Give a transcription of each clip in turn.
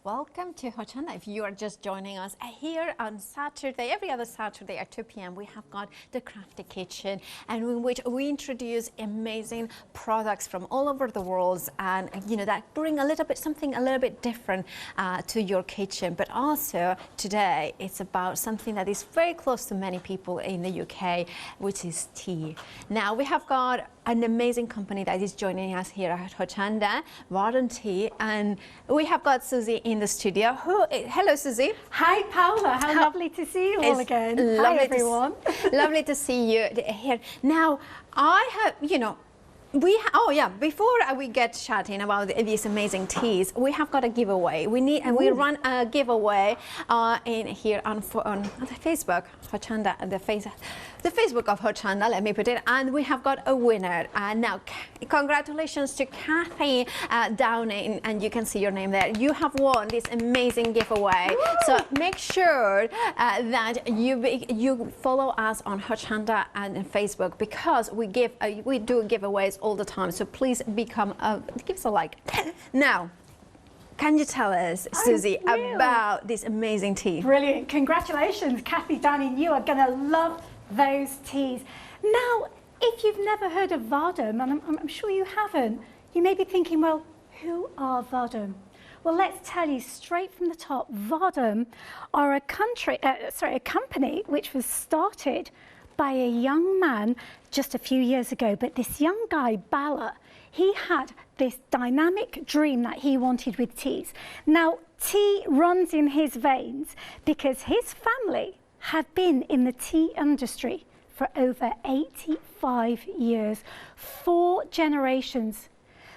Welcome to Hochanda. If you are just joining us here on Saturday, every other Saturday at 2 p.m. we have got the Crafty Kitchen, and in which we introduce amazing products from all over the world, and that bring a little bit something a little bit different to your kitchen. But also today it's about something that is very close to many people in the UK, which is tea. Now we have got an amazing company that is joining us here at Hochanda, Vahdam Teas, and we have got Suzy in the studio. Hello, Suzy. Hi, Paula. How lovely to see you all again. Hi, everyone. Lovely to see you here. Now, I have, before we get chatting about these amazing teas, we have got a giveaway. We run a giveaway in here on the Facebook, Hochanda, the Facebook of Hochanda, let me put it, and we have got a winner. Now, congratulations to Kathy Downing, and you can see your name there. You have won this amazing giveaway. Woo! So make sure that you follow us on Hochanda and Facebook, because we do giveaways all the time. So please give us a like. Now, can you tell us, Suzy, about this amazing tea? Brilliant. Congratulations, Kathy Downing. You are going to love those teas. Now, if you've never heard of Vahdam, and I'm sure you haven't, you may be thinking, well, who are Vahdam? Well, let's tell you straight from the top. Vahdam are a company which was started by a young man just a few years ago. But this young guy, Bala, he had this dynamic dream that he wanted with teas. Now, tea runs in his veins because his family have been in the tea industry for over 85 years, 4 generations.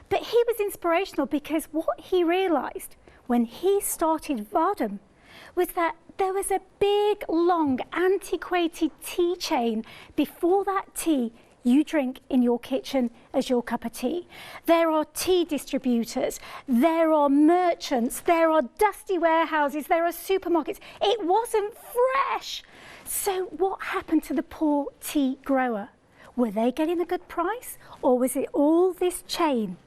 But he was inspirational because what he realized when he started Vahdam was that there was a big, long, antiquated tea chain before that tea you drink in your kitchen as your cup of tea. There are tea distributors, there are merchants, there are dusty warehouses, there are supermarkets. It wasn't fresh. So what happened to the poor tea grower? Were they getting a good price, or was it all this chain?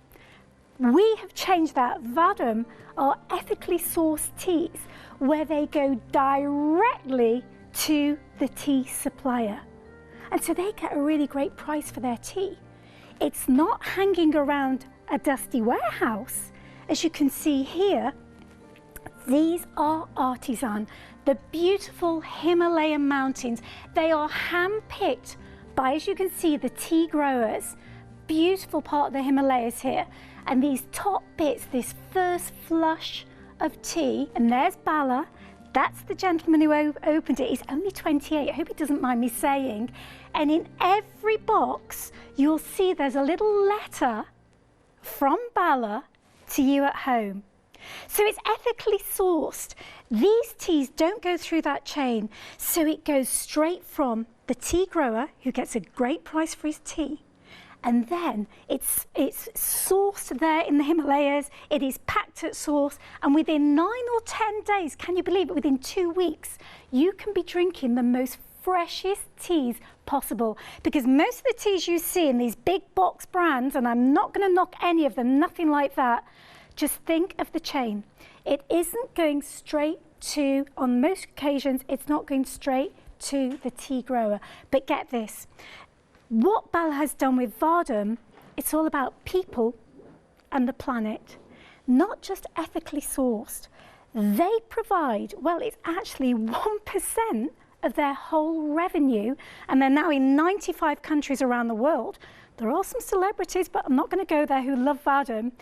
We have changed that. Vahdam are ethically sourced teas where they go directly to the tea supplier. And so they get a really great price for their tea. It's not hanging around a dusty warehouse. As you can see here, these are artisan, the beautiful Himalayan mountains. They are hand-picked by, as you can see, the tea growers. Beautiful part of the Himalayas here. And these top bits, this first flush of tea, and there's Bala. That's the gentleman who opened it. He's only 28. I hope he doesn't mind me saying. And in every box, you'll see there's a little letter from Bala to you at home. So it's ethically sourced. These teas don't go through that chain. So it goes straight from the tea grower, who gets a great price for his tea. And then it's sourced there in the Himalayas, it is packed at source, and within 9 or 10 days, can you believe it, within 2 weeks, you can be drinking the most freshest teas possible. Because most of the teas you see in these big box brands, and I'm not going to knock any of them, nothing like that, just think of the chain. It isn't going straight to, on most occasions, it's not going straight to the tea grower. But get this. What Bala has done with Vahdam, it's all about people and the planet, not just ethically sourced. They provide, well, it's actually 1% of their whole revenue, and they're now in 95 countries around the world. There are some celebrities, but I'm not going to go there, who love Vahdam,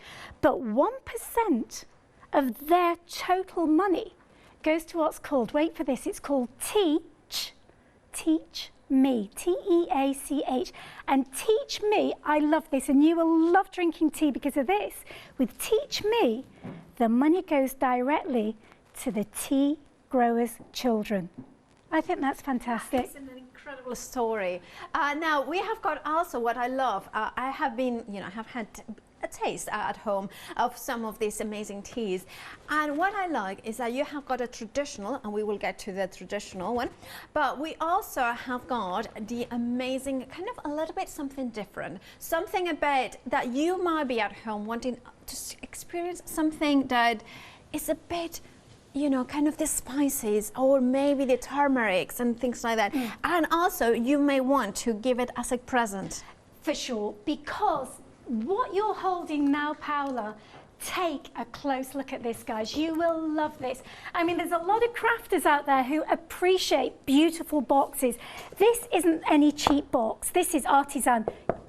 but 1% of their total money goes to what's called, wait for this, it's called Teach Me, T-E-A-C-H. And Teach Me, I love this, and you will love drinking tea because of this. With Teach Me, the money goes directly to the tea growers' children. I think that's fantastic. It's an incredible story. Now, we have got also what I love. I have been, have had a taste at home of some of these amazing teas, and what I like is that you have got a traditional, and we will get to the traditional one, but we also have got the amazing kind of a little bit something different, something a bit that you might be at home wanting to experience something that it's a bit, you know, kind of the spices or maybe the turmerics and things like that. And also you may want to give it as a present. For sure, because what you're holding now, Paola, take a close look at this, guys. You will love this. I mean, there's a lot of crafters out there who appreciate beautiful boxes. This isn't any cheap box. This is artisan.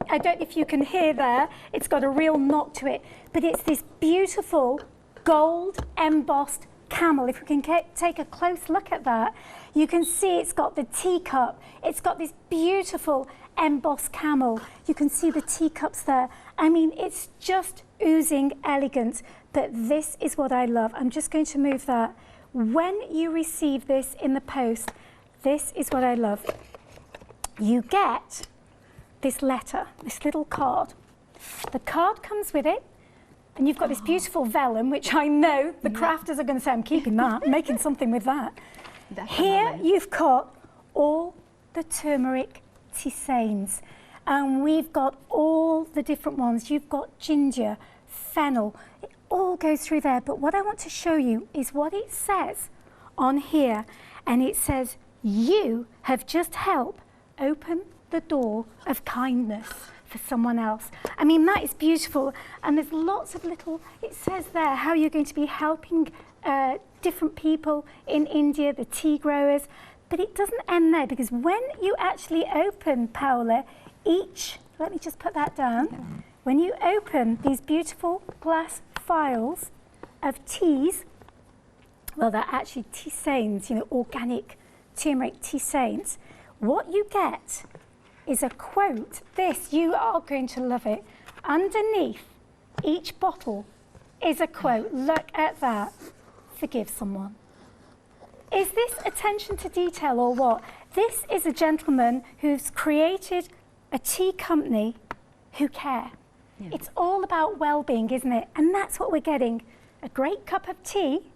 I don't know if you can hear there. It's got a real knock to it. But it's this beautiful gold embossed camel. If we can take a close look at that, you can see it's got the teacup. It's got this beautiful embossed camel. You can see the teacups there. I mean, it's just oozing elegance, but this is what I love. I'm just going to move that. When you receive this in the post, this is what I love. You get this letter, this little card. The card comes with it, and you've got this beautiful vellum, which I know the crafters are going to say, I'm keeping that, making something with that. Here you've got all the turmeric tisanes, and we've got all the different ones. You've got ginger, fennel, it all goes through there. But what I want to show you is what it says on here, and it says, you have just helped open the door of kindness for someone else. I mean, that is beautiful. And there's lots of little, it says there how you're going to be helping different people in India, the tea growers. But it doesn't end there, because when you actually open, Paola, let me just put that down. When you open these beautiful glass vials of teas, well, they're actually tisanes, you know, organic turmeric tisanes. What you get is a quote. This, you are going to love it. Underneath each bottle is a quote. Look at that. Forgive someone. Is this attention to detail or what? This is a gentleman who's created a tea company who care. Yeah. It's all about well-being, isn't it? And that's what we're getting. A great cup of tea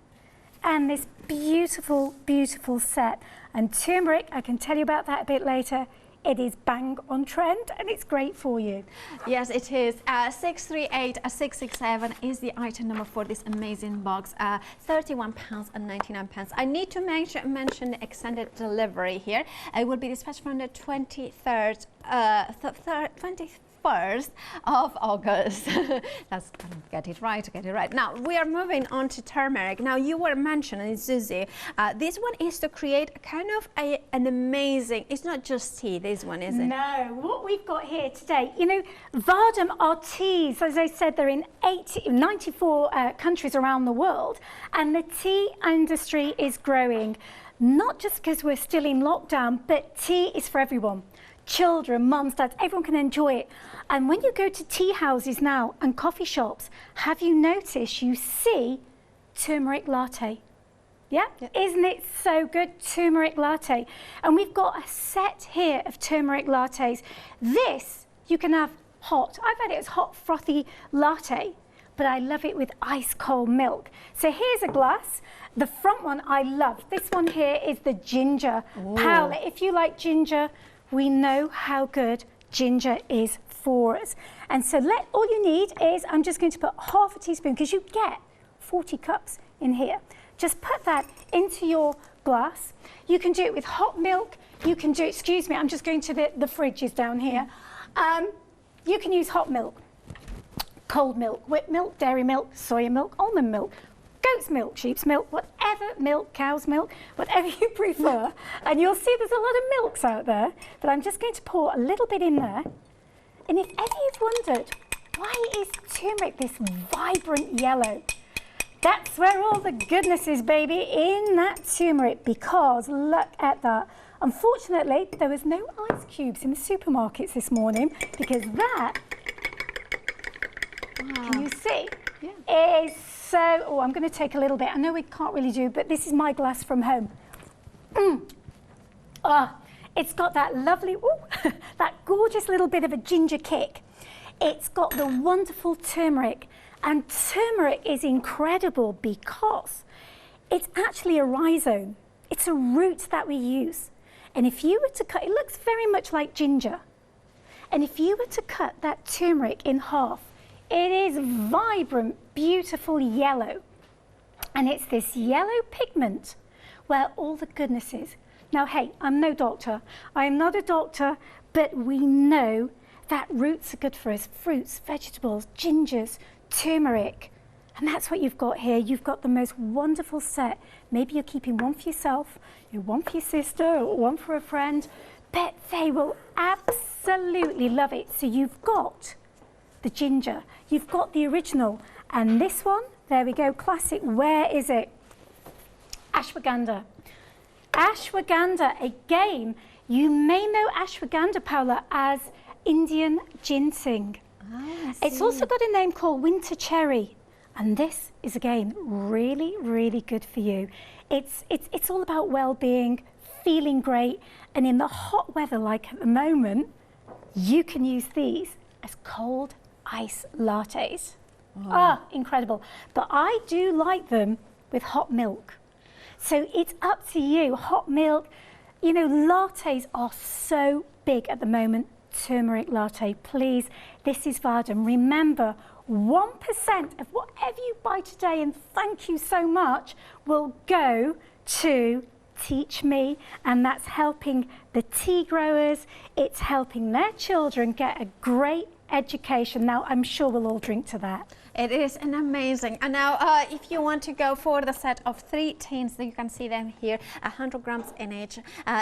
and this beautiful, beautiful set. And turmeric, I can tell you about that a bit later. It is bang on trend and it's great for you. Yes, it is. 638-667 is the item number for this amazing box. £31.99. I need to mention the extended delivery here. It will be dispatched from the 23rd, 21st of August. Let's get it right. Now we are moving on to turmeric. Now you were mentioning, Suzy, this one is to create kind of an amazing, it's not just tea, this one, is it? No, what we've got here today, you know, Vahdam are teas. As I said, they're in 94 countries around the world, and the tea industry is growing, not just because we're still in lockdown, but tea is for everyone. Children, mums, dads, everyone can enjoy it. And when you go to tea houses now and coffee shops, have you noticed you see turmeric latte? Yeah? Yep. Isn't it so good? Turmeric latte. And we've got a set here of turmeric lattes. This you can have hot. I've had it as hot frothy latte, but I love it with ice cold milk. So here's a glass. The front one I love. This one here is the ginger. Paola, if you like ginger, we know how good ginger is for us. And so all you need is, I'm just going to put half a teaspoon, because you get 40 cups in here. Just put that into your glass. You can do it with hot milk. You can do, excuse me, I'm just going to the fridge is down here. You can use hot milk, cold milk, whipped milk, dairy milk, soya milk, almond milk, goat's milk, sheep's milk, whatever milk, cow's milk, whatever you prefer. And you'll see there's a lot of milks out there, but I'm just going to pour a little bit in there. And if ever you've wondered, why is turmeric this vibrant yellow? That's where all the goodness is, baby, in that turmeric, because look at that. Unfortunately, there was no ice cubes in the supermarkets this morning, because that, can you see, is so, I'm going to take a little bit. I know we can't really do, but this is my glass from home. It's got that lovely, that gorgeous little bit of a ginger kick. It's got the wonderful turmeric, and turmeric is incredible because it's actually a rhizome. It's a root that we use. And if you were to cut, it looks very much like ginger. And if you were to cut that turmeric in half, it is vibrant, beautiful yellow. And it's this yellow pigment where all the goodness is. Now, hey, I'm no doctor. I'm not a doctor, but we know that roots are good for us. Fruits, vegetables, gingers, turmeric. And that's what you've got here. You've got the most wonderful set. Maybe you're keeping one for yourself, one for your sister, or one for a friend, but they will absolutely love it. So you've got the ginger, you've got the original, and this one, there we go, classic. Where is it? Ashwagandha. Ashwagandha, again, you may know ashwagandha, Paula, as Indian ginseng. Oh, it's also got a name called winter cherry. And this is, again, really, really good for you. It's all about well-being, feeling great, and in the hot weather like at the moment, you can use these as cold ice lattes. Oh. Ah, incredible. But I do like them with hot milk. So it's up to you. Hot milk, you know, lattes are so big at the moment. Turmeric latte, please. This is Vahdam. Remember, 1% of whatever you buy today, and thank you so much, will go to Teach Me, and that's helping the tea growers. It's helping their children get a great education. Now, I'm sure we'll all drink to that. It is an amazing. And now, if you want to go for the set of 3 tins, you can see them here, 100 grams in each.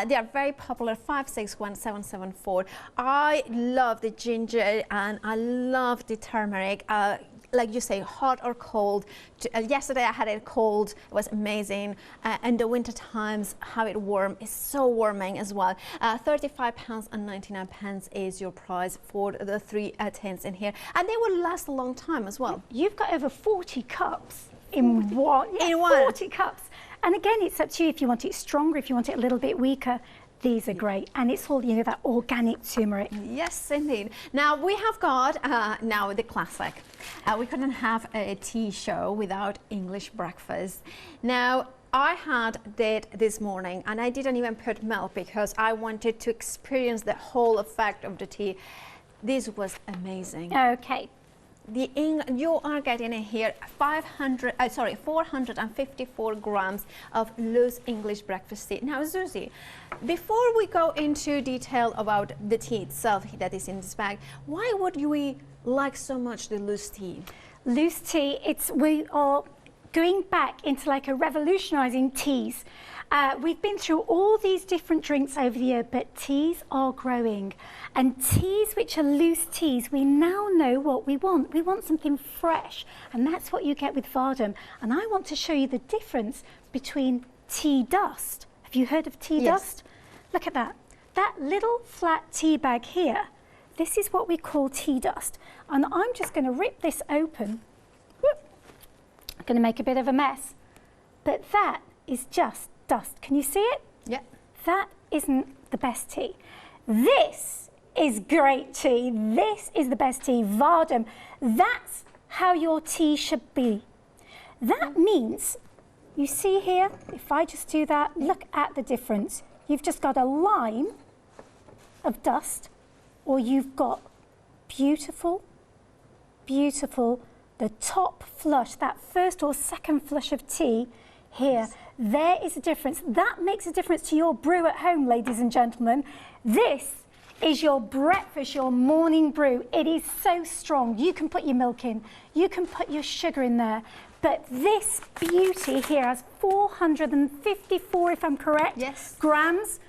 They are very popular, 561774. I love the ginger and I love the turmeric. Like you say, hot or cold. Yesterday I had it cold. It was amazing. And the winter times, have it warm. It's so warming as well. £35.99 is your price for the 3 tins in here, and they will last a long time as well. You've got over 40 cups in one. Yeah, in one. 40 cups. And again, it's up to you if you want it stronger, if you want it a little bit weaker. These are great, and it's all, you know, that organic turmeric. Yes, indeed. Now we have got now the classic. We couldn't have a tea show without English breakfast. Now I had that this morning, and I didn't even put milk because I wanted to experience the whole effect of the tea. This was amazing. Okay. You are getting in here 454 grams of loose English breakfast tea. Now, Suzy, before we go into detail about the tea itself that is in this bag, why would we like so much the loose tea? Loose tea, we are going back into like a revolutionizing teas. We've been through all these different drinks over the year, but teas are growing. And teas which are loose teas, we now know what we want. We want something fresh, and that's what you get with Vahdam. And I want to show you the difference between tea dust. Have you heard of tea dust? Look at that. That little flat tea bag here, this is what we call tea dust. And I'm just going to rip this open. Whoop. I'm going to make a bit of a mess. But that is just dust. Can you see it? Yeah. That isn't the best tea. This is great tea. This is the best tea. Vahdam. That's how your tea should be. That means, you see here, if I just do that, look at the difference. You've just got a line of dust, or you've got beautiful, beautiful, the top flush, that first or second flush of tea here. There is a difference. That makes a difference to your brew at home, ladies and gentlemen. This is your breakfast, your morning brew. It is so strong. You can put your milk in. You can put your sugar in there. But this beauty here has 454, if I'm correct, grams.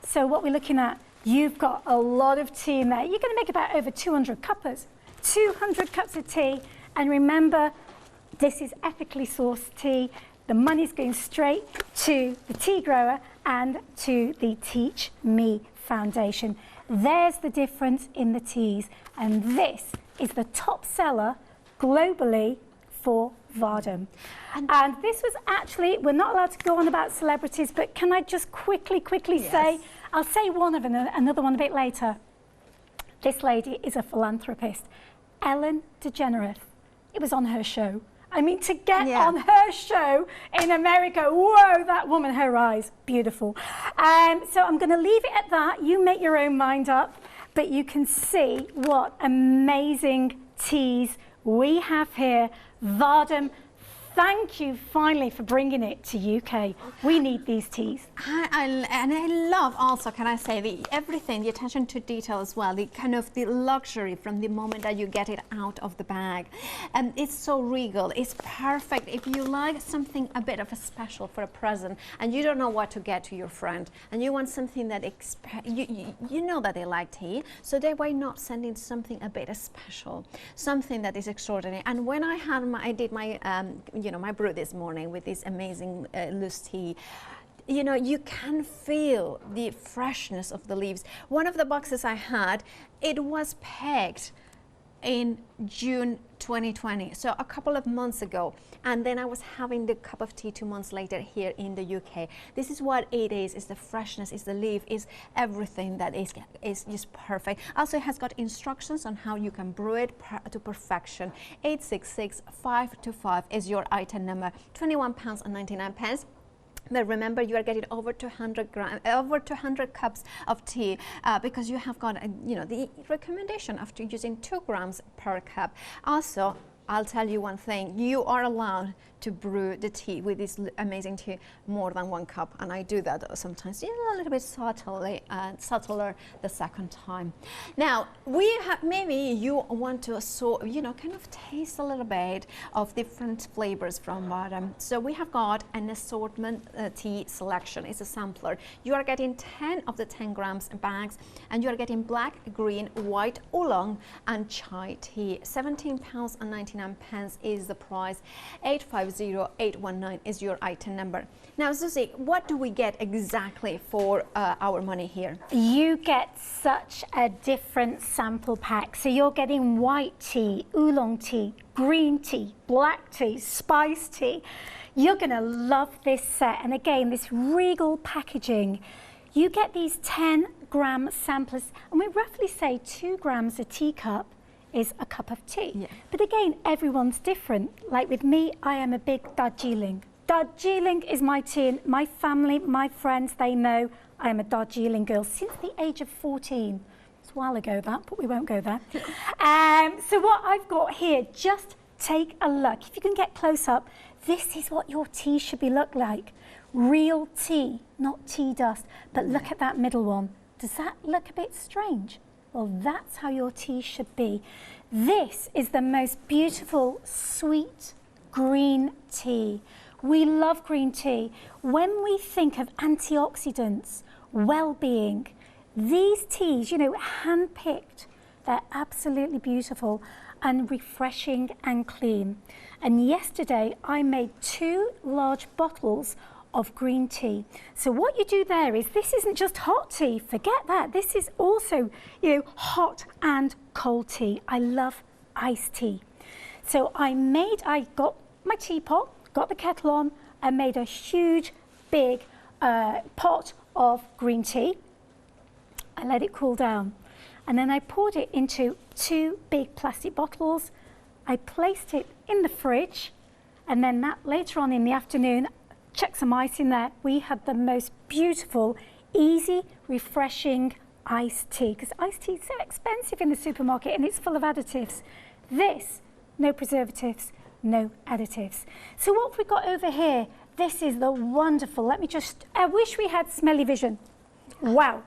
So what we're looking at, you've got a lot of tea in there. You're going to make about over 200 cuppers. 200 cups of tea. And remember, this is ethically sourced tea. The money's going straight to the tea grower and to the Teach Me Foundation. There's the difference in the teas. And this is the top seller globally for Vahdam. And this was actually, we're not allowed to go on about celebrities, but can I just quickly say, I'll say one of another one a bit later. This lady is a philanthropist, Ellen DeGeneres. It was on her show. I mean, to get on her show in America, whoa, that woman, her eyes, beautiful. So I'm going to leave it at that. You make your own mind up, but you can see what amazing teas we have here. Vahdam, thank you finally for bringing it to UK. We need these teas. And I love also, can I say, everything, the attention to detail as well, the kind of the luxury from the moment that you get it out of the bag. And it's so regal, it's perfect if you like something a bit of a special for a present and you don't know what to get to your friend and you want something that you know that they like tea, so then why not sending something a bit special, something that is extraordinary. And when I did my my brew this morning with this amazing loose tea, you know, you can feel the freshness of the leaves. One of the boxes I had, it was pegged in June 2020, so a couple of months ago, and then I was having the cup of tea 2 months later here in the UK. This is what it is the freshness, is the leaf, is everything that is just perfect. Also, it has got instructions on how you can brew it to perfection. 866-525 is your item number, £21.99. But remember, you are getting over 200 cups of tea because you have got, the recommendation after using 2 grams per cup. Also, I'll tell you one thing, you are allowed to brew the tea with this amazing tea more than 1 cup, and I do that sometimes a little bit subtler the second time. Now, maybe you want to kind of taste a little bit of different flavors from Vahdam. So we have got an assortment tea selection. It's a sampler. You are getting 10 of the 10 grams bags, and you are getting black, green, white, oolong, and chai tea. £17.99 is the price. 850-819 is your item number. Now, Suzy, what do we get exactly for our money here? You get such a different sample pack. So you're getting white tea, oolong tea, green tea, black tea, spice tea. You're going to love this set. And again, this regal packaging. You get these 10-gram samplers, and we roughly say 2 grams a teacup is a cup of tea. Yeah. But again, everyone's different. Like with me, I am a big Darjeeling. Darjeeling is my tea. My family, my friends, they know I am a Darjeeling girl since the age of 14. It's a while ago that, but we won't go there. So what I've got here, just take a look. If you can get close up, this is what your tea should look like. Real tea, not tea dust. But look at that middle one. Does that look a bit strange? Well, that's how your tea should be. This is the most beautiful, sweet green tea. We love green tea. When we think of antioxidants, well-being, these teas, hand-picked, they're absolutely beautiful and refreshing and clean. And yesterday, I made 2 large bottles of green tea. So what you do there is, this isn't just hot tea, forget that. This is also, hot and cold tea. I love iced tea. So I got my teapot, got the kettle on, and made a huge, big pot of green tea. I let it cool down. And then I poured it into 2 big plastic bottles. I placed it in the fridge, and then that later on in the afternoon, chuck some ice in there. We had the most beautiful, easy, refreshing iced tea, because iced tea is so expensive in the supermarket and it's full of additives. This, no preservatives, no additives. So what have we got over here? This is the wonderful, I wish we had smelly vision. Wow.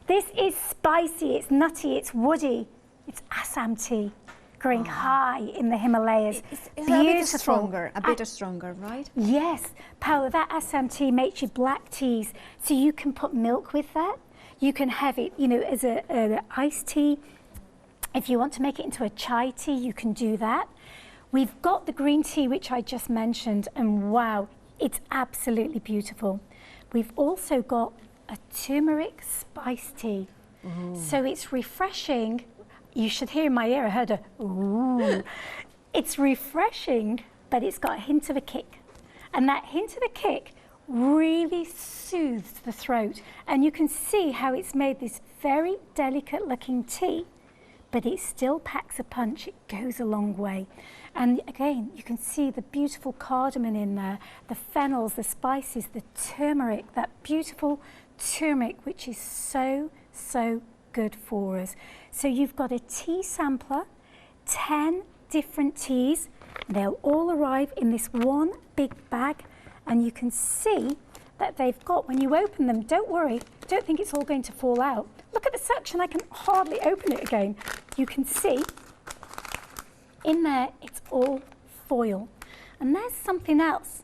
This is spicy, it's nutty, it's woody. It's Assam tea, growing high in the Himalayas. It's a bit stronger, right? Yes, Paula, that Assam tea makes you black teas, so you can put milk with that. You can have it, as an iced tea. If you want to make it into a chai tea, you can do that. We've got the green tea, which I just mentioned, and wow, it's absolutely beautiful. We've also got a turmeric spice tea. So it's refreshing. You should hear in my ear, I heard a ooh. It's refreshing, but it's got a hint of a kick. And that hint of a kick really soothes the throat. And you can see how it's made this very delicate looking tea, but it still packs a punch. It goes a long way. And again, you can see the beautiful cardamom in there, the fennels, the spices, the turmeric, that beautiful turmeric, which is so, so good for us. So you've got a tea sampler, 10 different teas. They'll all arrive in this one big bag, and you can see that they've got, when you open them, don't worry, don't think it's all going to fall out. Look at the suction, I can hardly open it again. You can see in there, it's all foil. And there's something else.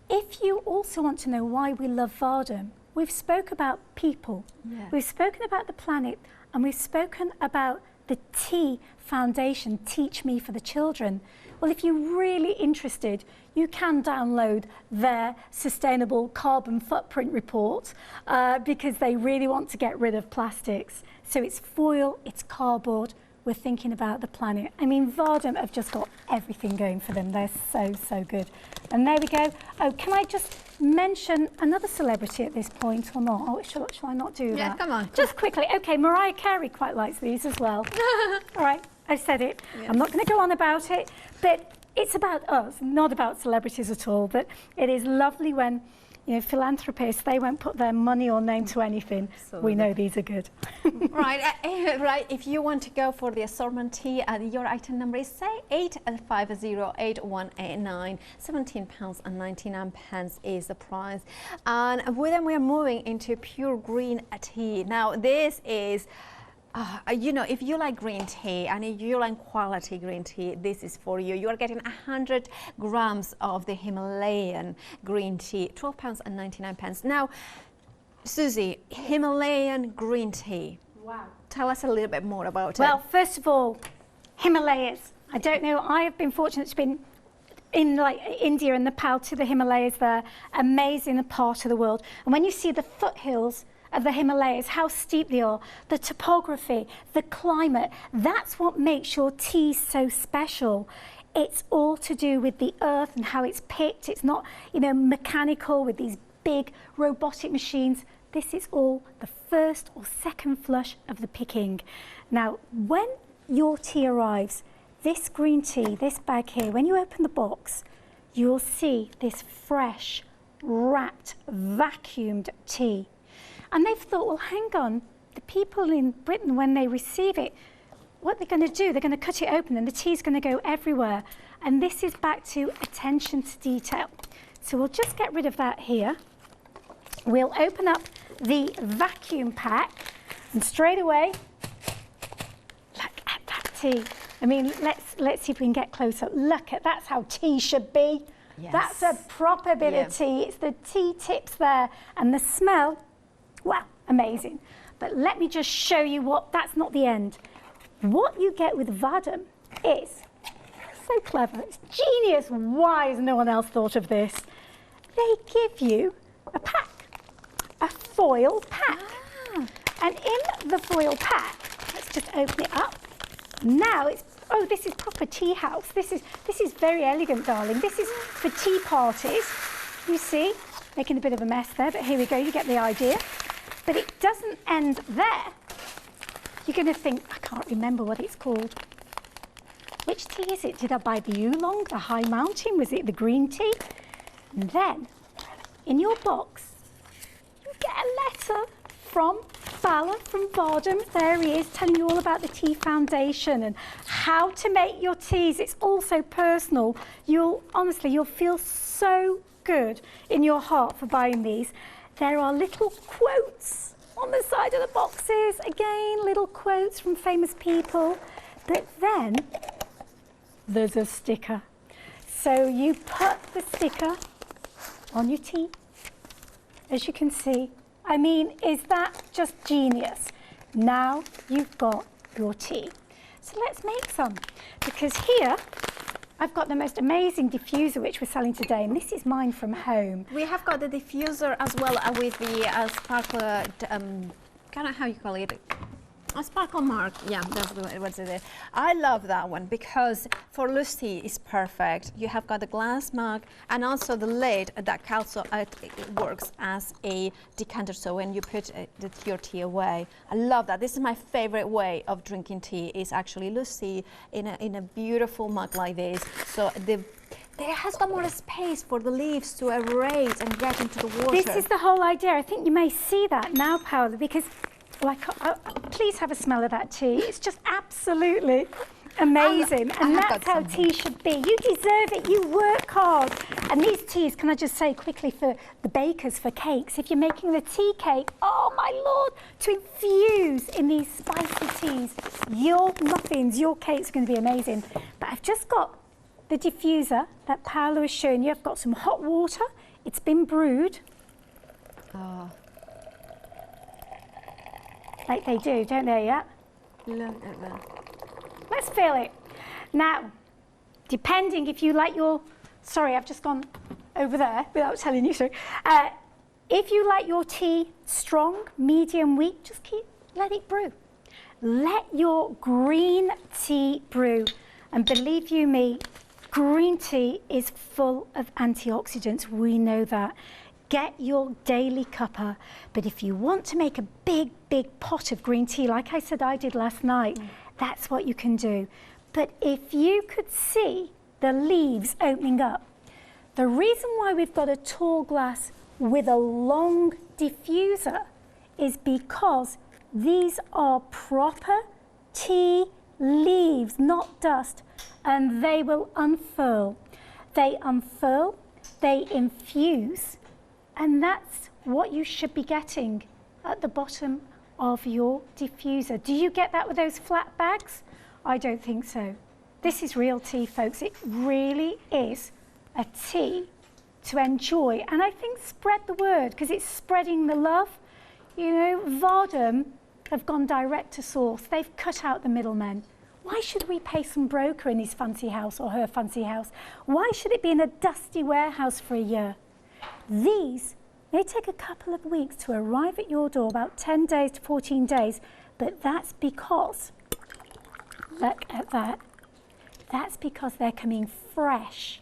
If you also want to know why we love Vahdam, we've spoke about people, we've spoken about the planet, and we've spoken about the Tea Foundation, Teach Me for the Children. Well, if you're really interested, you can download their sustainable carbon footprint report because they really want to get rid of plastics. So it's foil, it's cardboard, we're thinking about the planet. I mean, Vahdam have just got everything going for them. They're so, so good. And there we go. Oh, can I just mention another celebrity at this point or not? Oh, shall I not do that? Yeah, come on. Just quickly. Okay, Mariah Carey quite likes these as well. All right, I said it. Yes. I'm not going to go on about it, but it's about us, not about celebrities at all. But it is lovely when, you know, philanthropists, they won't put their money or name to anything. Absolutely. We know these are good. Right, right. If you want to go for the assortment tea, your item number is say 8508189. £17.99 is the price. And then we are moving into pure green tea. Now this is, you know, if you like green tea and if you like quality green tea, this is for you. You are getting 100 grams of the Himalayan green tea, £12.99. Now, Suzy, Himalayan green tea. Wow. Tell us a little bit more about it. Well, first of all, Himalayas. I don't know, I have been fortunate to be in like India and Nepal, to the Himalayas there. Amazing part of the world. And when you see the foothills of the Himalayas, how steep they are, the topography, the climate, that's what makes your tea so special. It's all to do with the earth and how it's picked. It's not, you know, mechanical with these big robotic machines. This is all the first or second flush of the picking. Now, when your tea arrives, this green tea, this bag here, when you open the box, you'll see this fresh, wrapped, vacuumed tea. And they've thought, well, hang on, the people in Britain, when they receive it, what they're going to do, they're going to cut it open and the tea's going to go everywhere. And this is back to attention to detail. So we'll just get rid of that here. We'll open up the vacuum pack and straight away, look at that tea. I mean, let's see if we can get closer. Look at, that's how tea should be. Yes. That's a proper bit of tea. It's the tea tips there and the smell. Wow, amazing. But let me just show you what, that's not the end. What you get with Vahdam is so clever. It's genius. Why has no one else thought of this? They give you a pack, a foil pack. And in the foil pack, let's just open it up. Now it's, oh, this is proper tea house. This is very elegant, darling. This is for tea parties. You see, making a bit of a mess there, but here we go, you get the idea. But it doesn't end there. You're going to think, I can't remember what it's called. Which tea is it? Did I buy the oolong, the high mountain? Was it the green tea? And then, in your box, you get a letter from Bala from Vahdam. There he is, telling you all about the Tea Foundation and how to make your teas. It's all so personal. Honestly, you'll feel so good in your heart for buying these. There are little quotes on the side of the boxes. Again, little quotes from famous people. But then there's a sticker. So you put the sticker on your tea, as you can see. I mean, is that just genius? Now you've got your tea. So let's make some, because here I've got the most amazing diffuser which we're selling today, and this is mine from home. We have got the diffuser as well with the sparkler, kind of how you call it, a sparkle mark. Yeah, that's what's it is. I love that one because for loose tea it's perfect. You have got the glass mug and also the lid that also it works as a decanter. So when you put your tea away, I love that. This is my favorite way of drinking tea. Is actually loose tea in a beautiful mug like this. So there has got more space for the leaves to aerate and get into the water. This is the whole idea. I think you may see that now, Paola, because please have a smell of that tea. It's just absolutely Amazing. I And have that's got how some tea should be. You deserve it. You work hard. And these teas, can I just say quickly for the bakers, for cakes, if you're making the tea cake, oh my Lord, to infuse in these spicy teas, your muffins, your cakes are going to be amazing. But I've just got the diffuser that Paolo has shown you. I've got some hot water. It's been brewed. Oh, Like they do, don't they, yeah? look at that. Let's fill it. Now, depending if you like your, sorry, I've just gone over there without telling you so. If you like your tea strong, medium, weak, just let it brew. Let your green tea brew. And believe you me, green tea is full of antioxidants. We know that. Get your daily cuppa. But if you want to make a big, big pot of green tea, like I said I did last night, that's what you can do. But if you could see the leaves opening up, the reason why we've got a tall glass with a long diffuser is because these are proper tea leaves, not dust, and they will unfurl. They unfurl, they infuse, and that's what you should be getting at the bottom of your diffuser. Do you get that with those flat bags? I don't think so. This is real tea, folks. It really is a tea to enjoy. And I think spread the word, because it's spreading the love. You know, Vahdam have gone direct to source. They've cut out the middlemen. Why should we pay some broker in his fancy house or her fancy house? Why should it be in a dusty warehouse for a year? These may take a couple of weeks to arrive at your door, about 10 days to 14 days, but that's because, look at that, that's because they're coming fresh.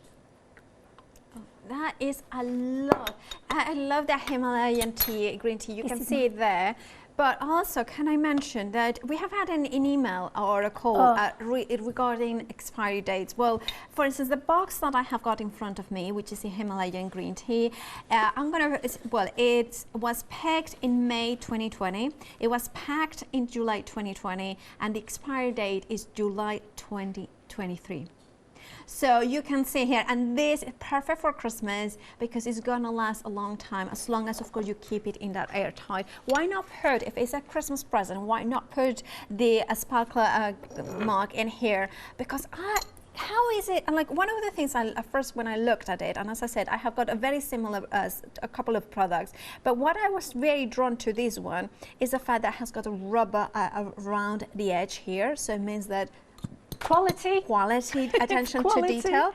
That is a lot. I love that Himalayan tea, green tea. You can see it there. But also, can I mention that we have had an email or a call regarding expiry dates. Well, for instance, the box that I have got in front of me, which is the Himalayan Green Tea, it was packed in May 2020. It was packed in July 2020, and the expiry date is July 2023. So you can see here, and this is perfect for Christmas because it's gonna last a long time, as long as of course you keep it in that airtight. Why not put, if it's a Christmas present, why not put the sparkler mug in here? Because how is it, and like one of the things first when I looked at it, and as I said, I have got a very similar, a couple of products, but what I was very drawn to this one is the fact that it has got a rubber around the edge here, so it means that quality attention to detail,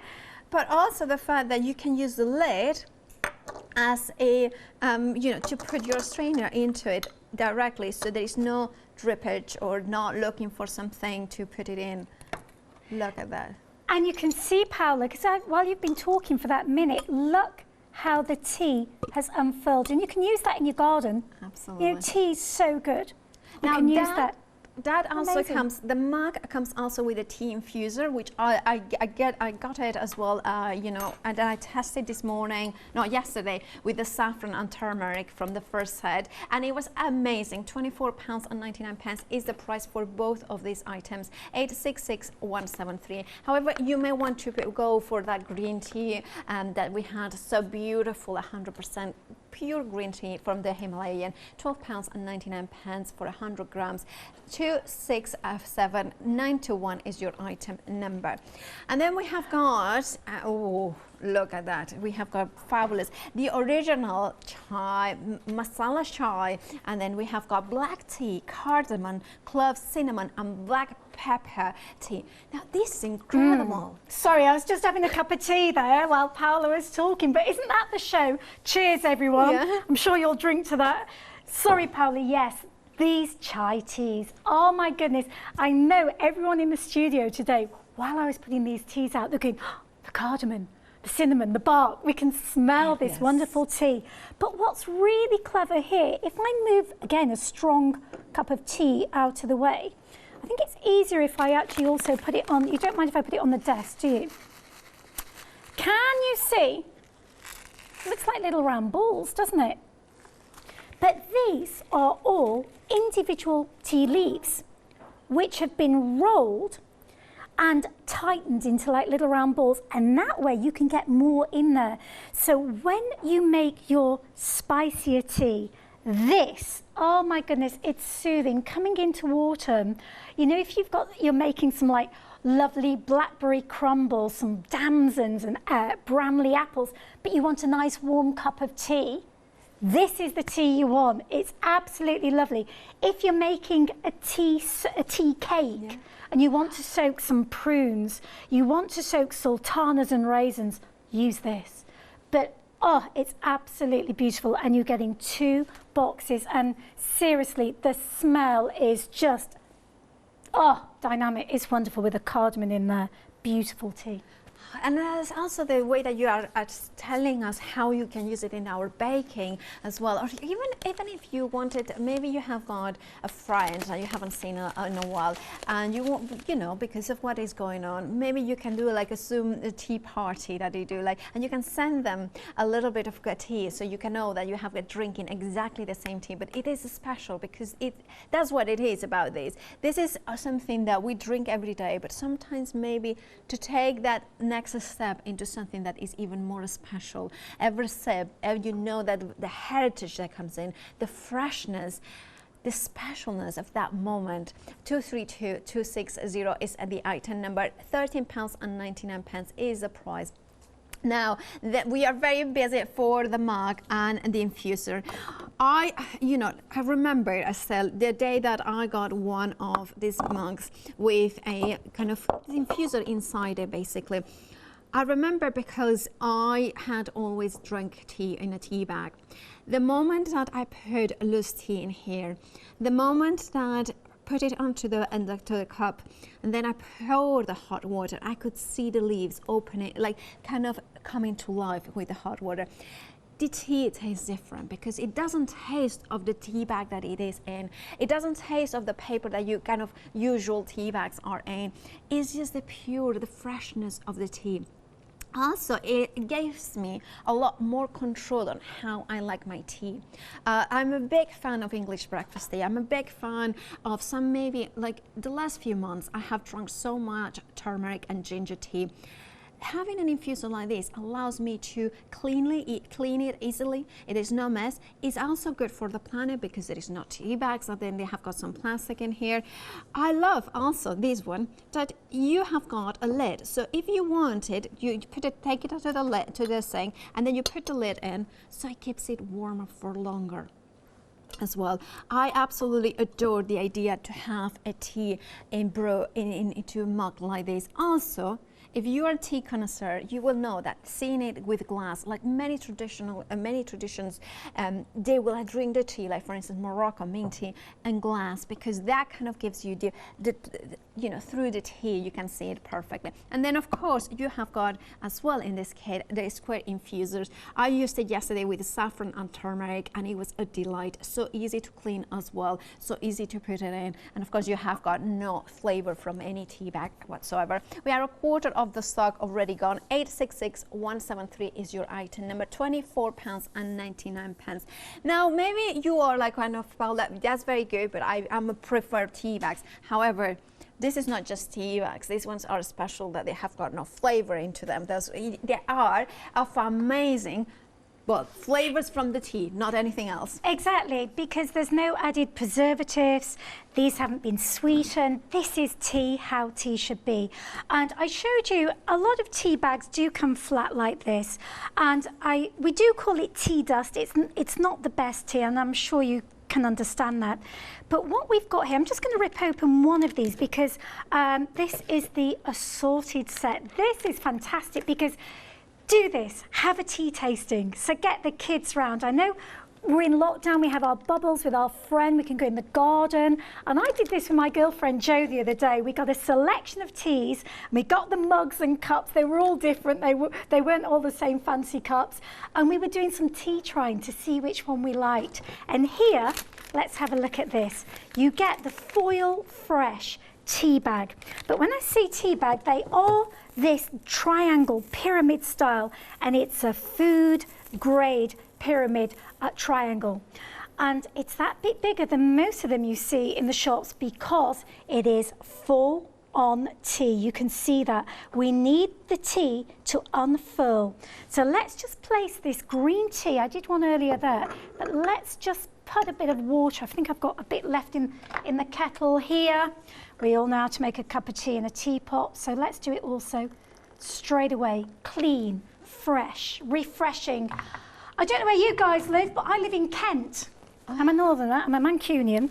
but also the fact that you can use the lid as a to put your strainer into it directly, so there is no drippage or not looking for something to put it in. Look at that. And you can see, Paola, because while you've been talking for that minute, look how the tea has unfurled, and you can use that in your garden. Absolutely. You know, tea's so good. You now can use that. That also Amazing. comes, the mug comes also with a tea infuser, which I got it as well, and then I tested this morning, not yesterday, with the saffron and turmeric from the first set, and it was amazing. £24.99 is the price for both of these items, 866173. However, you may want to go for that green tea that we had, so beautiful, 100% pure green tea from the Himalayan, £12.99 for 100 grams. 267921 is your item number. And then we have got, oh, look at that. We have got fabulous, the original chai, masala chai, and then we have got black tea, cardamom, cloves, cinnamon, and black pepper tea. Now this is incredible. Sorry, I was just having a cup of tea there while Paola was talking, but isn't that the show? Cheers, everyone. Yeah. I'm sure you'll drink to that. Sorry, Paola, yes. These chai teas, oh my goodness. I know everyone in the studio today, while I was putting these teas out, they're going, oh, the cardamom, the cinnamon, the bark, we can smell this wonderful tea. But what's really clever here, if I move, again, a strong cup of tea out of the way, I think it's easier if I actually also put it on, you don't mind if I put it on the desk, do you? Can you see? It looks like little round balls, doesn't it? But these are all individual tea leaves which have been rolled and tightened into like little round balls, and that way you can get more in there. So when you make your spicier tea, this, oh my goodness, it's soothing. Coming into autumn, you know, if you're making some like lovely blackberry crumble, some damsons and Bramley apples, but you want a nice warm cup of tea, this is the tea you want. It's absolutely lovely. If you're making a tea cake and you want to soak some prunes, you want to soak sultanas and raisins, use this. But oh, it's absolutely beautiful, and you're getting 2 boxes, and seriously, the smell is just, dynamic. It's wonderful with the cardamom in there. Beautiful tea. And there's also the way that you are telling us how you can use it in our baking as well. Or even if you wanted, maybe you have got a friend that you haven't seen in a while, and you want, you know, because of what is going on, maybe you can do like a Zoom tea party that you do, like, and you can send them a little bit of good tea, so you can know that you have a drinking exactly the same tea, but it is special because that's what it is about this. This is something that we drink every day, but sometimes maybe to take that next step into something that is even more special. Every sip, you know that the heritage that comes in, the freshness, the specialness of that moment. 232260 is the item number. £13.99 is the price. Now that we are very busy for the mug and the infuser, I remember still the day that I got one of these mugs with a kind of infuser inside it, basically. I remember because I had always drank tea in a tea bag. The moment that I put loose tea in here, the moment that put it onto the cup, and then I poured the hot water, I could see the leaves opening, like kind of coming to life with the hot water. The tea tastes different because it doesn't taste of the tea bag that it is in. It doesn't taste of the paper that you kind of usual tea bags are in. It's just the freshness of the tea. Also, it gives me a lot more control on how I like my tea. I'm a big fan of English breakfast tea. I'm a big fan of some, maybe like the last few months, I have drunk so much turmeric and ginger tea. Having an infuser like this allows me to clean it easily. It is no mess. It's also good for the planet because there is no tea bags, and then they have got some plastic in here. I love also this one that you have got a lid. So if you want it, you take it to the lid, to the sink, and then you put the lid in, so it keeps it warmer for longer as well. I absolutely adore the idea to have a tea into a mug like this. Also, if you are a tea connoisseur, you will know that seeing it with glass, like many traditions, they will drink the tea, like for instance Morocco mint tea and glass, because that kind of gives you through the tea you can see it perfectly. And then of course you have got as well in this kit the square infusers. I used it yesterday with saffron and turmeric, and it was a delight. So easy to clean as well, so easy to put it in, and of course you have got no flavor from any tea bag whatsoever. We are a quarter of the stock already gone. 866173 is your item number. £24.99. Now maybe you are like kind of, well, that's very good, but I'm a prefer tea bags. However, this is not just tea bags. These ones are special that they have got no flavor into them. They are of amazing, well, flavors from the tea, not anything else. Exactly, because there's no added preservatives. These haven't been sweetened. This is tea, how tea should be. And I showed you a lot of tea bags do come flat like this. And we do call it tea dust. It's not the best tea, and I'm sure you can understand that. But what we've got here, I'm just going to rip open one of these because this is the assorted set. This is fantastic because do this, have a tea tasting. So get the kids round. I know we're in lockdown, we have our bubbles with our friend, we can go in the garden. And I did this with my girlfriend Jo the other day. We got a selection of teas, and we got the mugs and cups. They were all different. They weren't all the same fancy cups. And we were doing some tea trying to see which one we liked. And here, let's have a look at this. You get the foil fresh tea bag. But when I say tea bag, they are this triangle pyramid style, and it's a food grade pyramid triangle, and it's that bit bigger than most of them you see in the shops because it is full on tea. You can see that. We need the tea to unfurl. So let's just place this green tea. I did one earlier there, but let's just put a bit of water. I think I've got a bit left in the kettle here. We all know how to make a cup of tea in a teapot, so let's do it also straight away. Clean, fresh, refreshing. I don't know where you guys live, but I live in Kent. I'm a northerner, I'm a Mancunian.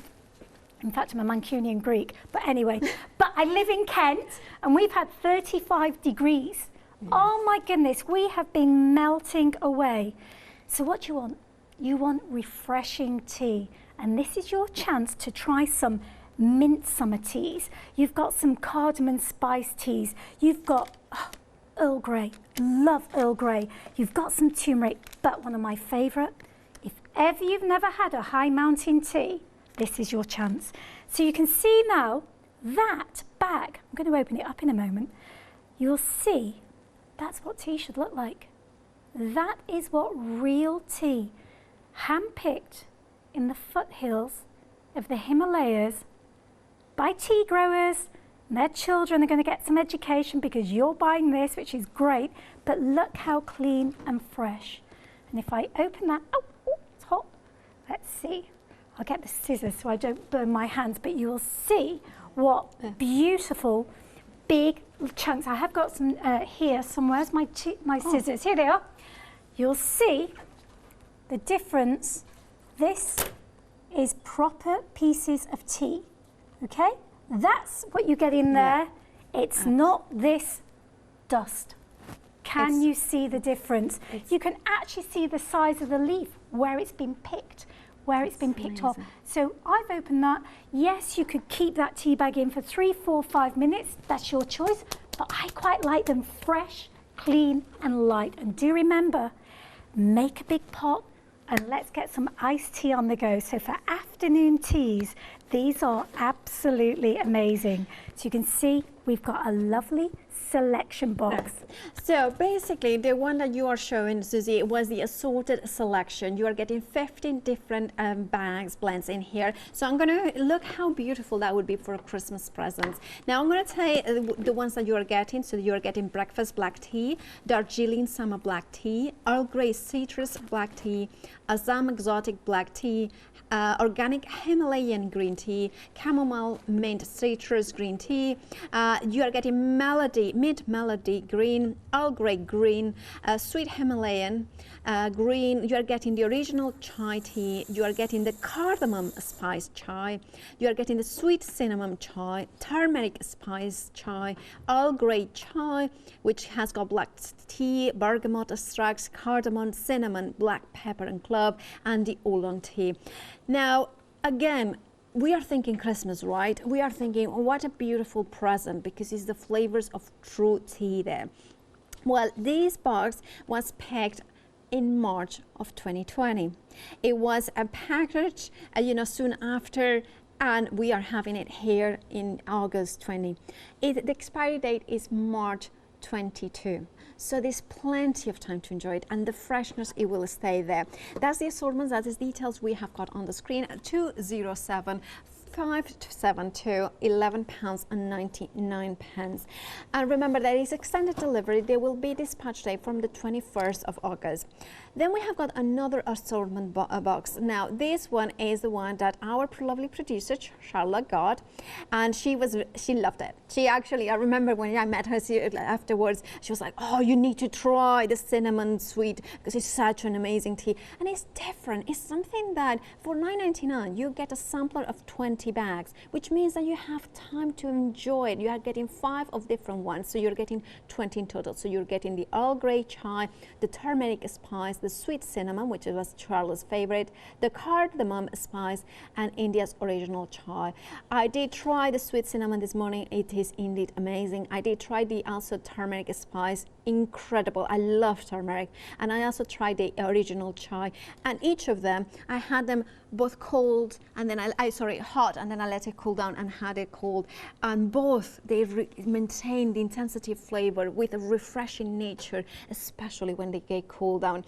In fact, I'm a Mancunian Greek, but anyway. But I live in Kent, and we've had 35 degrees. Yeah. Oh my goodness, we have been melting away. So what do you want? You want refreshing tea, and this is your chance to try some mint summer teas. You've got some cardamom spice teas. You've got Earl Grey, love Earl Grey. You've got some turmeric, but one of my favourite, if ever you've never had a high mountain tea, this is your chance. So you can see now that bag, I'm going to open it up in a moment, you'll see that's what tea should look like. That is what real tea, hand-picked in the foothills of the Himalayas by tea growers, and their children are going to get some education because you're buying this, which is great, but look how clean and fresh. And if I open that, oh, it's hot. Let's see. I'll get the scissors so I don't burn my hands, but you will see what beautiful big chunks. I have got some here somewhere. My scissors. Here they are. You'll see the difference. This is proper pieces of tea, okay? That's what you get in there. It's not this dust. Can you see the difference? You can actually see the size of the leaf, where it's been picked, where it's been picked off. So I've opened that. Yes, you could keep that tea bag in for 3, 4, 5 minutes. That's your choice. But I quite like them fresh, clean and light. And do remember, make a big pot and let's get some iced tea on the go. So for afternoon teas, these are absolutely amazing. So you can see we've got a lovely selection box. So basically the one that you are showing, Suzy, was the assorted selection. You are getting 15 different bags, blends in here. So I'm going to look how beautiful that would be for Christmas presents. Now I'm going to tell you the ones that you are getting. So you are getting breakfast black tea, Darjeeling summer black tea, Earl Grey citrus black tea, Assam exotic black tea, organic Himalayan green tea, chamomile mint citrus green tea. You are getting mint melody green, Earl Grey green, sweet Himalayan green. You are getting the original chai tea. You are getting the cardamom spice chai. You are getting the sweet cinnamon chai, turmeric spice chai, Earl Grey chai, which has got black tea, bergamot extracts, cardamom, cinnamon, black pepper and clove, and the oolong tea. Now, again, we are thinking Christmas, right? We are thinking, oh, what a beautiful present, because it's the flavors of true tea there. Well, this box was packed in March of 2020. It was a package, soon after, and we are having it here in August 20. The expiry date is March 22. So there's plenty of time to enjoy it, and the freshness, it will stay there. That's the assortment, that is details we have got on the screen. 207 572 £11.99. And remember, there is extended delivery. There will be dispatch day from the 21st of August. Then we have got another assortment box. Now, this one is the one that our lovely producer, Charlotte, got, and she loved it. She actually, I remember when I met her afterwards, she was like, oh, you need to try the cinnamon sweet, because it's such an amazing tea. And it's different. It's something that for $9.99, you get a sampler of 20 bags, which means that you have time to enjoy it. You are getting 5 of different ones, so you're getting 20 in total. So you're getting the Earl Grey chai, the turmeric spice, the sweet cinnamon, which was Charlotte's favorite, the cardamom spice, and India's original chai. I did try the sweet cinnamon this morning. It is indeed amazing. I did try the also turmeric spice, incredible. I love turmeric. And I also tried the original chai, and each of them, I had them both cold and then hot, and then I let it cool down and had it cold, and both they maintain the intensity of flavor with a refreshing nature, especially when they get cooled down.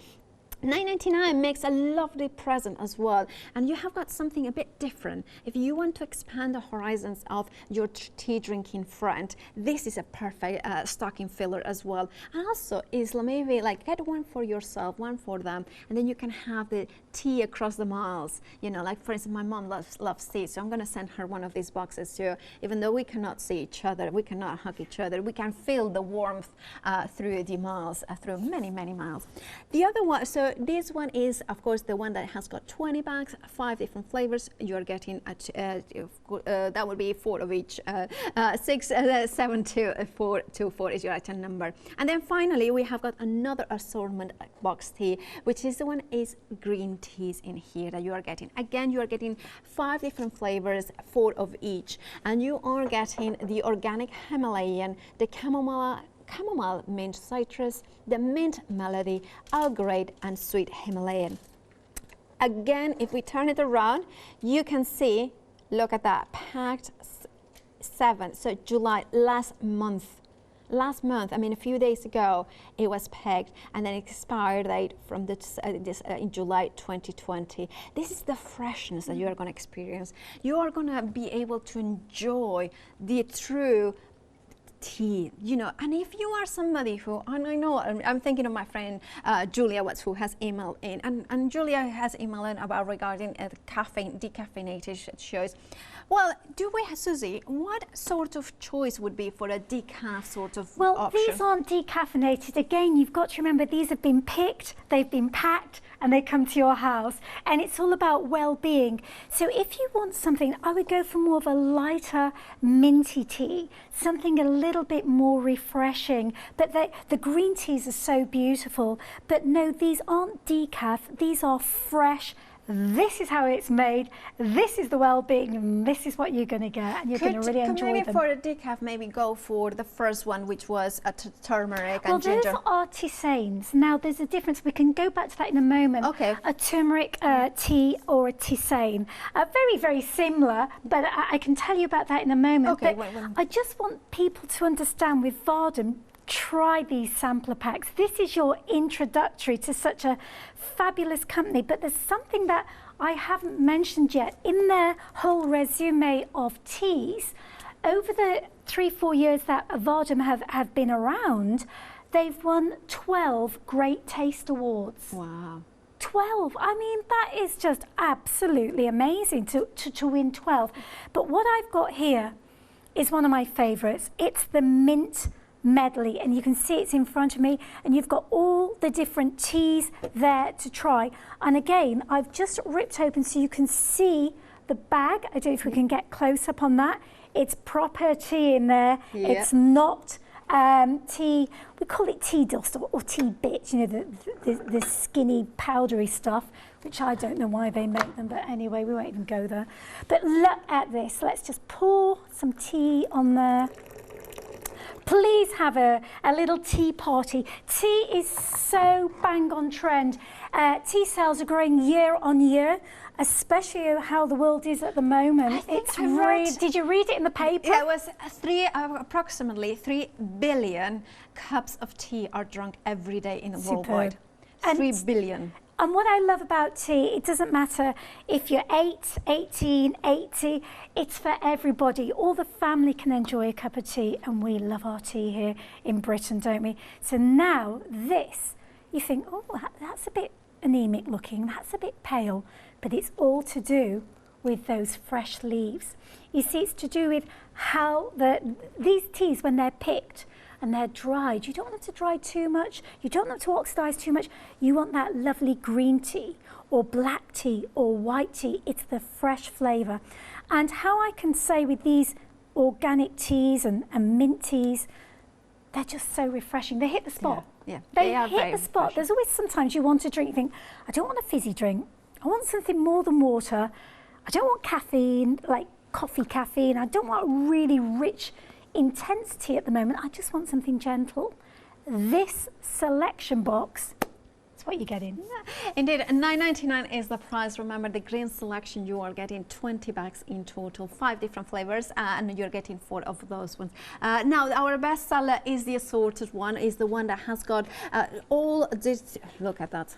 9.99 makes a lovely present as well, and you have got something a bit different. If you want to expand the horizons of your tea drinking friend, this is a perfect stocking filler as well. And also, Isla, maybe like get one for yourself, one for them, and then you can have the tea across the miles. You know, like for instance, my mom loves tea, so I'm going to send her one of these boxes too. Even though we cannot see each other, we cannot hug each other, we can feel the warmth through the miles, through many miles. The other one, so this one is, of course, the one that has got 20 bags, 5 different flavors. You're getting that would be 4 of each. 67224 is your item number. And then finally, we have got another assortment box tea, which is the one is green teas in here that you are getting. Again, you are getting 5 different flavors, 4 of each, and you are getting the organic Himalayan, the chamomile mint citrus, the mint melody, Earl Grey, and sweet Himalayan. Again, if we turn it around, you can see, look at that, packed 7, so July, last month, I mean a few days ago, it was pegged, and then expired date from in July 2020. This is the freshness that you are going to experience. You are going to be able to enjoy the true tea, you know. And if you are somebody who, and I know, I'm thinking of my friend Julia Watts, who has emailed in, and Julia has emailed in about regarding caffeine, decaffeinated shows. Well, do we, Suzy, what sort of choice would be for a decaf sort of option? These aren't decaffeinated. Again, you've got to remember these have been picked, they've been packed, and they come to your house, and it's all about well-being. So if you want something, I would go for more of a lighter minty tea, something a little bit more refreshing. But the green teas are so beautiful. But no, these aren't decaf, these are fresh. This is how it's made, this is the well-being, and this is what you're going to get, and you're going to really enjoy maybe them. For a decaf, maybe go for the first one, which was a turmeric and ginger. Well, those are tisanes. Now, there's a difference. We can go back to that in a moment. Okay. A turmeric tea or a tisane. Very, very similar, but I can tell you about that in a moment. Okay, but I just want people to understand with Vahdam, try these sampler packs. This is your introductory to such a fabulous company, but there's something that I haven't mentioned yet. In their whole resume of teas, over the 3-4 years that Vahdam have been around, they've won 12 Great Taste Awards. Wow. 12. I mean, that is just absolutely amazing to win 12. But what I've got here is one of my favourites. It's the mint medley, and you can see it's in front of me, and you've got all the different teas there to try. And again, I've just ripped open so you can see the bag. I don't know if we can get close up on that. It's proper tea in there. Yeah. It's not tea, we call it tea dust or tea bits, you know, the skinny powdery stuff, which I don't know why they make them, but anyway, we won't even go there. But look at this. Let's just pour some tea on there. Please have a little tea party. Tea is so bang on trend. Tea sales are growing year on year, especially how the world is at the moment. Did you read it in the paper? Yeah, it was approximately 3 billion cups of tea are drunk every day in the worldwide. 3 billion. And what I love about tea, it doesn't matter if you're 8, 18, 80, it's for everybody. All the family can enjoy a cup of tea, and we love our tea here in Britain, don't we? So now this, you think, oh, that's a bit anemic looking, that's a bit pale, but it's all to do with those fresh leaves. You see, it's to do with how these teas, when they're picked, and they're dried. You don't want them to dry too much. You don't want them to oxidize too much. You want that lovely green tea or black tea or white tea. It's the fresh flavor. And how I can say with these organic teas and mint teas, they're just so refreshing. They hit the spot. Yeah, They hit the spot. Refreshing. There's always sometimes you want to drink, you think, I don't want a fizzy drink. I want something more than water. I don't want caffeine, like coffee caffeine. I don't want really rich intensity at the moment. I just want something gentle. This selection box That's what you're getting. Indeed, $9.99 is the price. Remember, the green selection, you are getting 20 bags in total, 5 different flavors, and you're getting 4 of those ones. Now, our best seller is the assorted one, is the one that has got all this. Look at that.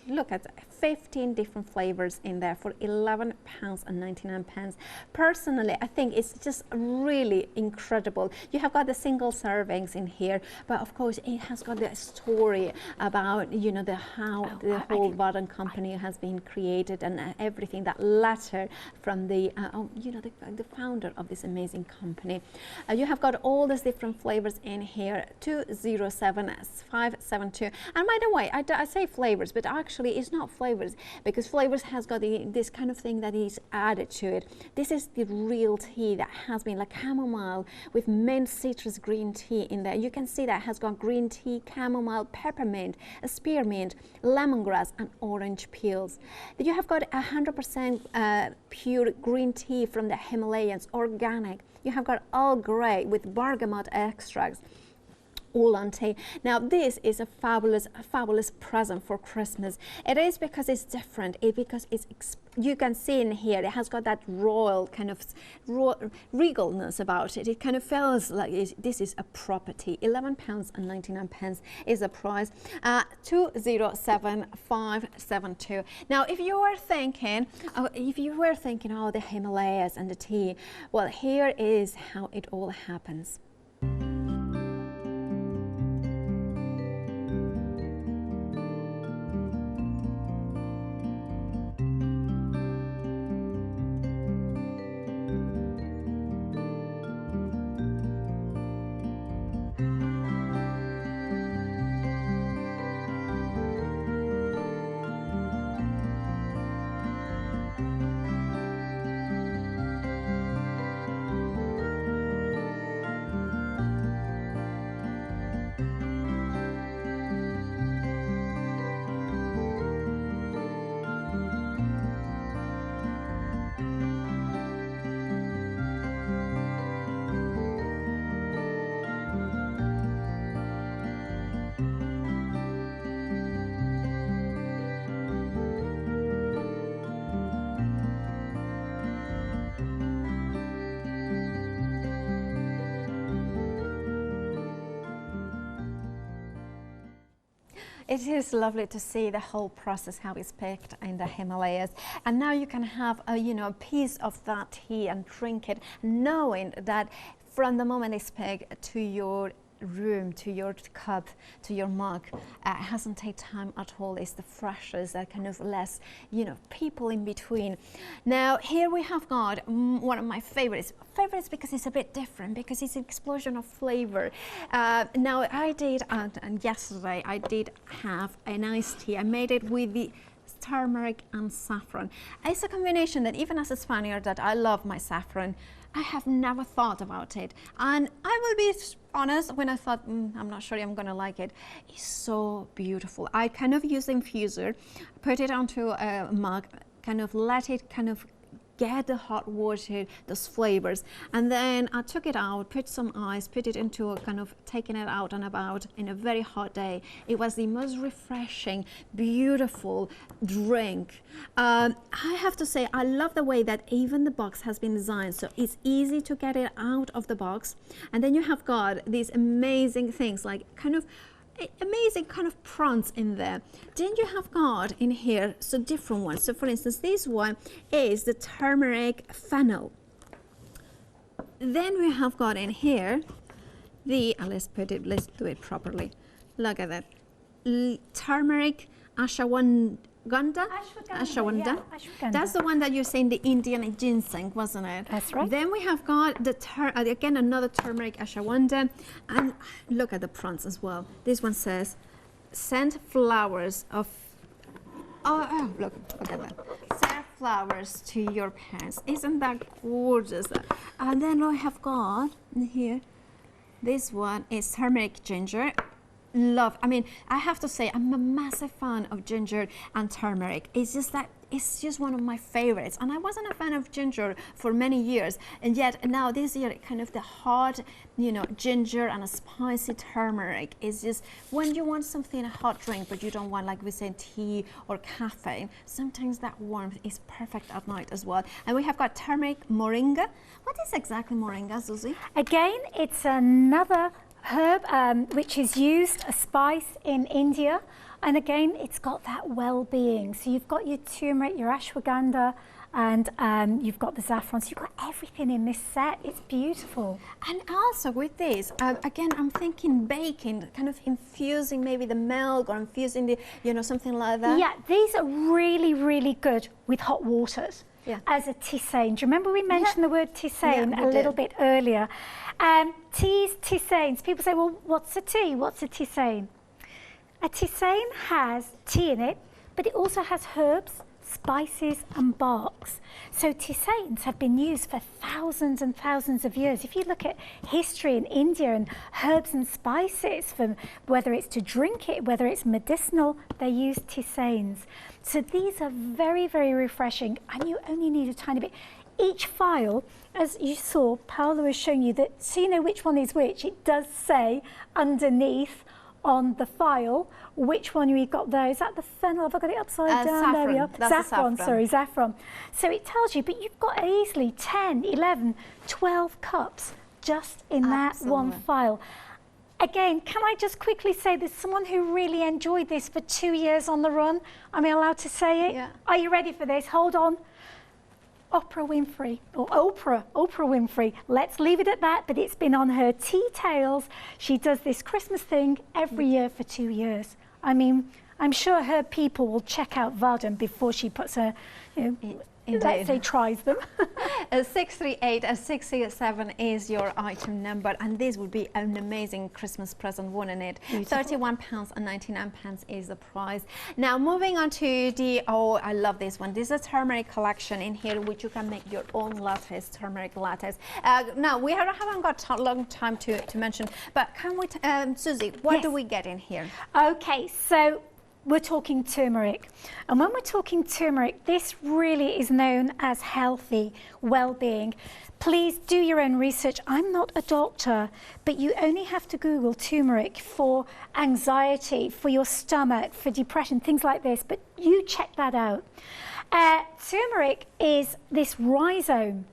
Look at 15 different flavors in there for £11.99. Personally, I think it's just really incredible. You have got the single servings in here, but of course, it has got the story about, you know, how the whole Vahdam company has been created and everything, that letter from the you know, the founder of this amazing company. You have got all these different flavors in here, 207572. And by the way, I say flavors, but actually it's not flavors, because flavors has got this kind of thing that is added to it. This is the real tea that has been like chamomile with mint citrus green tea in there. You can see that it has got green tea, chamomile, peppermint, spearmint, lemongrass and orange peels. Then you have got 100% pure green tea from the Himalayas, organic. You have got Earl Grey with bergamot extracts. Oolong tea. Now this is a fabulous present for Christmas. It is because it's different. Because it's you can see in here it has got that royal kind of regalness about it. It kind of feels like this is a property. £11.99 is the price. 207572. Now, if you were thinking, oh, the Himalayas and the tea, well, here is how it all happens. It is lovely to see the whole process, how it's picked in the Himalayas. And now you can have a, you know, a piece of that tea and drink it, knowing that from the moment it's picked to your room, to your cup, to your mug, it hasn't taken time at all. It's the freshest, that kind of less, you know, people in between. Now here we have got one of my favorites because it's a bit different, because it's an explosion of flavor. Now I did, and yesterday I did have a nice tea. I made it with the turmeric and saffron. It's a combination that even as a Spaniard that I love my saffron, I have never thought about it. And I will be honest, when I thought, I'm not sure I'm gonna like it, it's so beautiful. I kind of use the infuser, put it onto a mug, kind of let it kind of get the hot water, those flavors, and then I took it out, put some ice, put it into a kind of taking it out and about in a very hot day. It was the most refreshing, beautiful drink. I have to say, I love the way that even the box has been designed, so it's easy to get it out of the box. And then you have got these amazing things like kind of amazing kind of prawns in there. Then you have got in here so different ones. So for instance, this one is the turmeric fennel. Then we have got in here the let's do it properly. Look at that. Turmeric ashwagandha. Ashwagandha. That's the one that you say in the Indian ginseng, wasn't it? That's right. Then we have got the again another turmeric ashwagandha, and look at the prawns as well. This one says, "Send flowers of." Oh, look at that. Send flowers to your parents. Isn't that gorgeous? And then we have got in here. This one is turmeric ginger. love, I mean, I have to say, I'm a massive fan of ginger and turmeric. It's just that it's just one of my favorites, and I wasn't a fan of ginger for many years, and yet now this year kind of the hot, you know, ginger and a spicy turmeric is just when you want something, a hot drink, but you don't want, like we said, tea or caffeine. Sometimes that warmth is perfect at night as well. And we have got turmeric moringa. What is exactly moringa, Suzy? Again, it's another herb which is used, a spice in India. And again, it's got that well-being. So you've got your turmeric, your ashwagandha, and you've got the saffron. So you've got everything in this set. It's beautiful. And also with this, again, I'm thinking baking, kind of infusing maybe the milk or infusing the, you know, something like that. Yeah, these are really, really good with hot waters. Yeah. As a tisane. Do you remember we mentioned the word tisane a little bit earlier? Teas, tisanes. People say, well, what's a tea? What's a tisane? A tisane has tea in it, but it also has herbs, spices and barks. So tisanes have been used for thousands and thousands of years. If you look at history in India and herbs and spices, from whether it's to drink it, whether it's medicinal, they use tisanes. So these are very, very refreshing, and you only need a tiny bit. Each file, as you saw, Paola was showing you that, so you know which one is which, it does say underneath on the file which one we've got there. Is that the fennel? Have I got it upside down? Saffron. There we are. That's Saffron, sorry, saffron. So it tells you, but you've got easily 10, 11, 12 cups just in that one file. Again, can I just quickly say there's someone who really enjoyed this for 2 years on the run? Am I allowed to say it? Yeah. Are you ready for this? Hold on. Oprah Winfrey, or Oprah Winfrey. Let's leave it at that, but it's been on her tea tales. She does this Christmas thing every year for 2 years. I mean, I'm sure her people will check out Vahdam before she puts her, you know, let's say tries them. 638 667 is your item number, and this would be an amazing Christmas present, wouldn't it? £31.99 is the price. Now moving on to the, oh, I love this one. This is a turmeric collection in here, which you can make your own lattes, turmeric lattes. Now we haven't got a long time to mention, but can we, Suzy, what do we get in here? Okay, so we're talking turmeric. And when we're talking turmeric, this really is known as healthy well-being. Please do your own research. I'm not a doctor, but you only have to Google turmeric for anxiety, for your stomach, for depression, things like this, but you check that out. Turmeric is this rhizome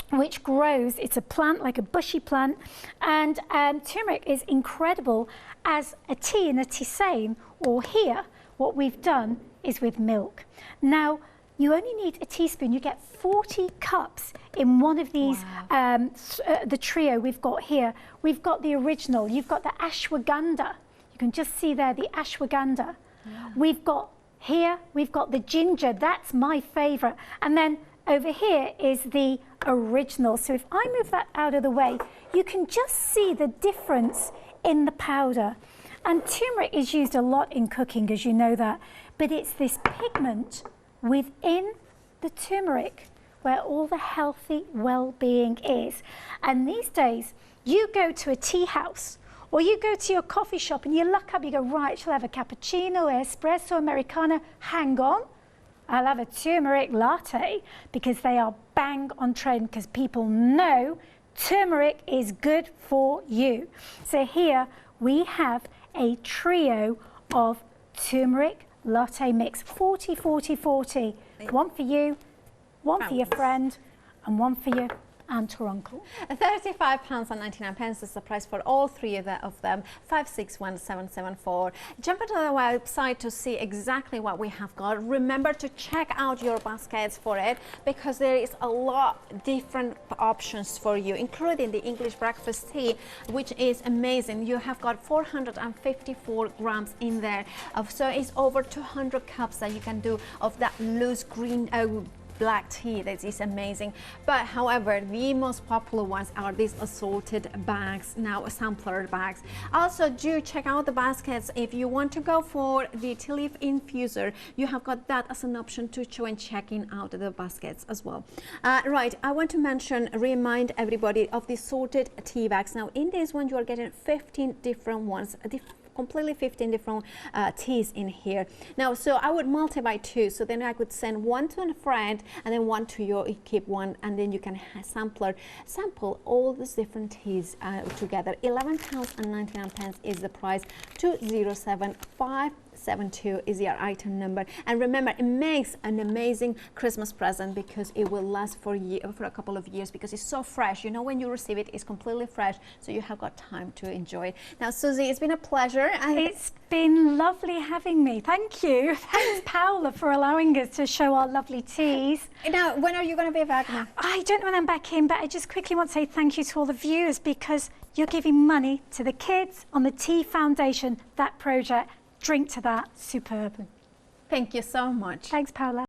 which grows. It's a plant, like a bushy plant, and turmeric is incredible as a tea in a tisane, or here what we've done is with milk. Now you only need a teaspoon. You get 40 cups in one of these. Wow. The trio we've got here, we've got the original, you've got the ashwagandha, you can just see there the ashwagandha. We've got here, we've got the ginger, that's my favorite, and then over here is the original. So if I move that out of the way, you can just see the difference in the powder. And turmeric is used a lot in cooking, as you know that, but it's this pigment within the turmeric where all the healthy well-being is. And these days, you go to a tea house or you go to your coffee shop and you look up, you go, right, shall I have a cappuccino, espresso, Americano? Hang on, I'll have a turmeric latte, because they are bang on trend, because people know turmeric is good for you. So here we have a trio of turmeric latte mix, 40, 40, 40. One for you, one for your friend, and one for your aunt or uncle. £35.99 is the price for all three of them. 561774. Jump into the website to see exactly what we have got. Remember to check out your baskets for it, because there is a lot different options for you, including the English breakfast tea, which is amazing. You have got 454 grams in there, so it's over 200 cups that you can do of that loose green black tea. That is amazing. But however, the most popular ones are these assorted bags, now sampler bags. Also, do check out the baskets. If you want to go for the tea leaf infuser, you have got that as an option to when checking out the baskets as well. Right, I want to remind everybody of the sorted tea bags. Now in this one you are getting 15 different ones, completely 15 different teas in here. Now, so I would multiply by 2, so then I could send one to a friend and then one to you keep one, and then you can sample all these different teas together. £11.99 is the price. 207572 is your item number. And remember, it makes an amazing Christmas present because it will last for a couple of years because it's so fresh. You know, when you receive it, it's completely fresh, so you have got time to enjoy it. Now, Suzy, it's been a pleasure. It's been lovely having me. Thank you. Thanks, Paola, for allowing us to show our lovely teas. Now, when are you going to be back now? I don't know when I'm back in, but I just quickly want to say thank you to all the viewers because you're giving money to the kids on the Tea Foundation, that project. Drink to that, superb. Thank you so much. Thanks, Paola.